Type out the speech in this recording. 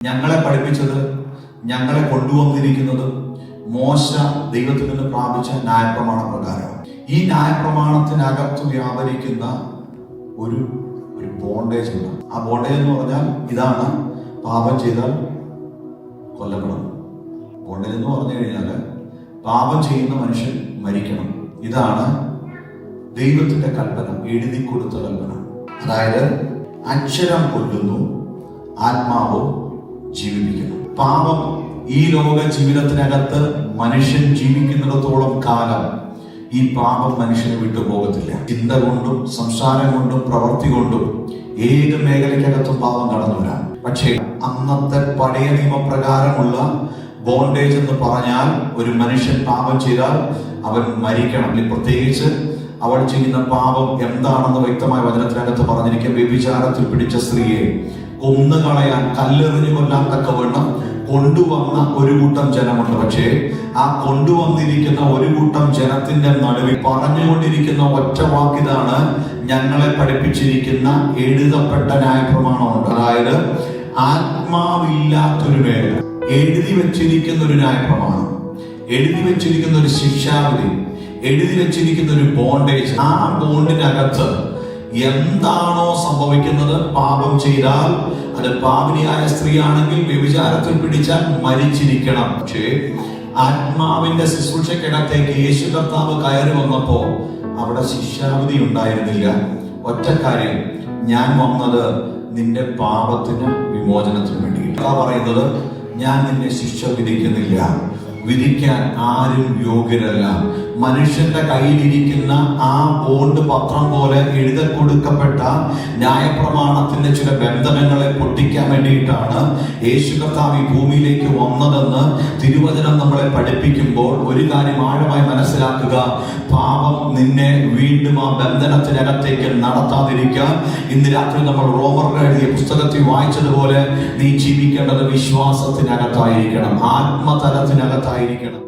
ഞങ്ങളെ പഠിപ്പിച്ചത്, ഞങ്ങളെ കൊണ്ടുവന്നിരിക്കുന്നത് മോശ ദൈവത്തിൽ നിന്ന് പ്രാപിച്ച ന്യായപ്രമാണ പ്രകാരം. ഈ ന്യായപ്രമാണത്തിനകത്ത് വ്യാപരിക്കുന്ന ഒരു ബോണ്ടേജ് ഉണ്ട്. ആ ബോണ്ടേജ് എന്ന് പറഞ്ഞാൽ ഇതാണ്: പാപം ചെയ്താൽ കൊല്ലപ്പെടണം. ബോണ്ടേജ് എന്ന് പറഞ്ഞു കഴിഞ്ഞാൽ പാപം ചെയ്യുന്ന മനുഷ്യൻ മരിക്കണം. ഇതാണ് ദൈവത്തിന്റെ കൽപ്പന, എഴുതി കൊടുത്ത കൽപ്പന. അതായത് അക്ഷരം കൊല്ലുന്നു, ആത്മാവ് ജീവിപ്പിക്കുന്നു. പാപം ഈ ലോക ജീവിതത്തിനകത്ത് മനുഷ്യൻ ജീവിക്കുന്നിടത്തോളം കാലം ഈ പാപം മനുഷ്യനെ വിട്ടുപോകത്തില്ല. ചിന്ത കൊണ്ടും സംസാരം കൊണ്ടും പ്രവൃത്തി കൊണ്ടും ഏത് മേഖലയ്ക്കകത്തും പാപം കടന്നു വരാം. പക്ഷേ അന്നത്തെ പഴയ നിയമപ്രകാരമുള്ള ബോണ്ടേജ് എന്ന് പറഞ്ഞാൽ ഒരു മനുഷ്യൻ പാപം ചെയ്താൽ അവൻ മരിക്കണം. പ്രത്യേകിച്ച് അവൾ ചെയ്യുന്ന പാപം എന്താണെന്ന് വ്യക്തമായ വചനത്തിനകത്ത് പറഞ്ഞിരിക്കും. വ്യഭിചാരത്തിൽ പിടിച്ച സ്ത്രീയെ കൊന്നുകളയാൻ, കല്ലെറിഞ്ഞു കൊല്ലാൻ തക്കവണ്ണം കൊണ്ടുവന്ന ഒരു കൂട്ടം ജനമുണ്ട്. പക്ഷേ ആ കൊണ്ടുവന്നിരിക്കുന്ന ഒരു കൂട്ടം ജനത്തിന്റെ നടുവിൽ പറഞ്ഞുകൊണ്ടിരിക്കുന്ന ഒറ്റ വാക്കിതാണ് ഞങ്ങളെ പഠിപ്പിച്ചിരിക്കുന്ന എഴുതപ്പെട്ട ന്യായപ്രമാണമുണ്ട്. അതായത് ആത്മാവില്ലാത്തൊരു വേല, എഴുതി വെച്ചിരിക്കുന്ന ഒരു ന്യായപ്രമാണം, എഴുതി വെച്ചിരിക്കുന്ന ഒരു ശിക്ഷാവിധി, എഴുതി വെച്ചിരിക്കുന്ന ഒരു ബോണ്ടേജ്. ആ ബോണ്ടിനകത്ത് എന്താണോ സംഭവിക്കുന്നത്, പാപം ചെയ്താൽ അത് പാപിനിയായ സ്ത്രീ ആണെങ്കിൽ വ്യഭിചാരത്തിൽ പിടിച്ചാൽ മരിച്ചിരിക്കണം. പക്ഷേ ആത്മാവിന്റെ ശുശ്രൂഷയ്ക്കകത്തേക്ക് യേശു കർത്താവ് കയറി വന്നപ്പോ അവിടെ ശിക്ഷാവിധി ഉണ്ടായിരുന്നില്ല. ഒറ്റ കാര്യം: ഞാൻ വന്നത് നിന്റെ പാപത്തിന് വിമോചനത്തിന് വേണ്ടി. പറയുന്നത്, ഞാൻ നിന്നെ ശിക്ഷ വിധിക്കുന്നില്ല, വിധിക്കാൻ ആരും യോഗ്യരല്ല. മനുഷ്യന്റെ കയ്യിലിരിക്കുന്ന ആ ബോണ്ട് പത്രം പോലെ എഴുതി കൊടുക്കപ്പെട്ട ന്യായപ്രമാണത്തിന്റെ ചില ബന്ധനങ്ങളെ പൊട്ടിക്കാൻ വേണ്ടിയിട്ടാണ് യേശു കർത്താവ് ഈ ഭൂമിയിലേക്ക് വന്നതെന്ന് തിരുവചനം നമ്മളെ പഠിപ്പിക്കുമ്പോൾ ഒരു കാര്യം ആഴമായി മനസ്സിലാക്കുക: പാപം നിന്നെ വീണ്ടും ആ ബന്ധനത്തിനകത്തേക്ക് നടത്താതിരിക്കാൻ ഇന്ന് രാത്രി നമ്മൾ റോമർക്ക് എഴുതിയ പുസ്തകത്തിൽ വായിച്ചതുപോലെ നീ ജീവിക്കേണ്ടത് വിശ്വാസത്തിനകത്തായിരിക്കണം, ആത്മതലത്തിനകത്തായിരിക്കണം.